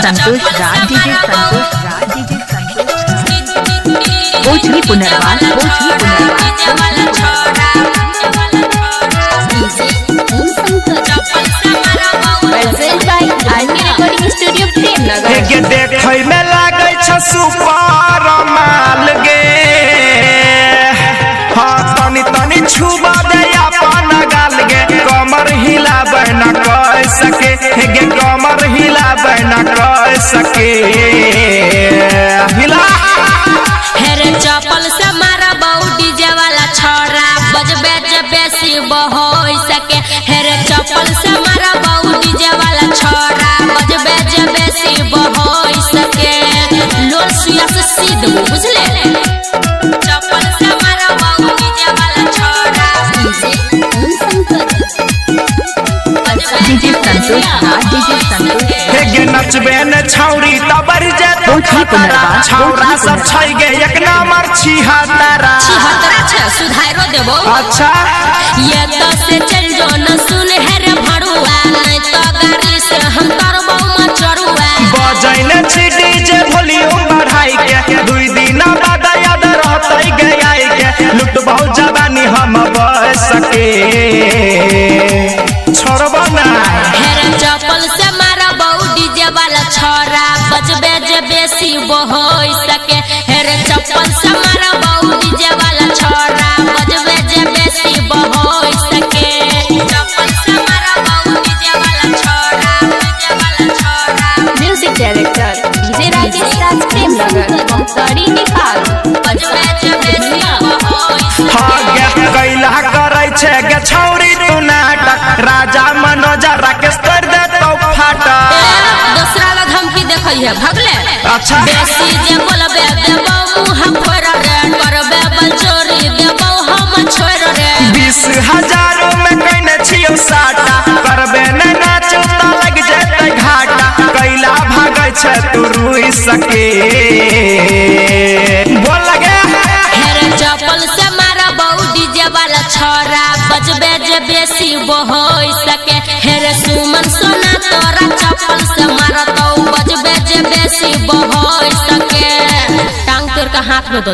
संतोष राज DJ Bhojpuri पुनर्वास देखै में लागे छ सुपर माल गे हाँ तनी तनी छुबा दे अपन गाल गे कमर हिला बहना कह सके गे कमर हिला बहना कह सके हिला हेरे चपल से मारा बहु डीजे वाला छोरा बजबे जब बेसी बहोई सके हेरे चपल से मारा बहु डीजे वाला छोरा बजबे जब बेसी बहोई सके लोर सुया से सीध बुझले चपल से मारा बहु डीजे वाला छोरा डीजे संतोष राज डीजे गे नचबे न छौरी तबर जे छौरा सब छै गे एक नंबर छिहत्तरा सुधारो देबो अच्छा ये तो से चल जो न सुन हेरे भड़ुआ नहीं तो गाड़ी से हम तरबो मचरुआ बजैले छी डीजे वॉल्यूम बढ़ाई के दुई दिन बाद याद रहतै गे आई के लुट बहुत जवानी हम बच सके छोड़बो ना हेरे चपल से मारा बहु डीजे वाला छोरा बजबे जे बेसी बहोई सके हेरे चपल से मारा बहु डीजे वाला छोरा बजबे जे बेसी बहोई सके चपल से मारा बहु डीजे वाला छोरा music director DJ Rajesh Raj Prem Nagar बंसरी निकाल बजबे जे बेसी बहोई हाँ गे कैला करै छै गे छौरी तू नाटक राजा मनोज राकेश कर दे तो फाटा दूसरा ला धमकी देखै है भगले अच्छा बेसी जे बोलबे देबो मुंह फोड़ रे करबे बलचोरी देबो हम छोड़ रे 20,000 में कइने छियो साटा करबे न नाच त लग जेतै घाटा कैला भागै छै तू रुई सके बोल लगे हेरे चपल से मारा बहु डीजे वाला छोरा बजबे जे बेसी बहोई सके हेरे सुमन सोना तोरा चपल से मारा तो बजबे जे बेसी बहोई सके टांग तोर का हाथ में दो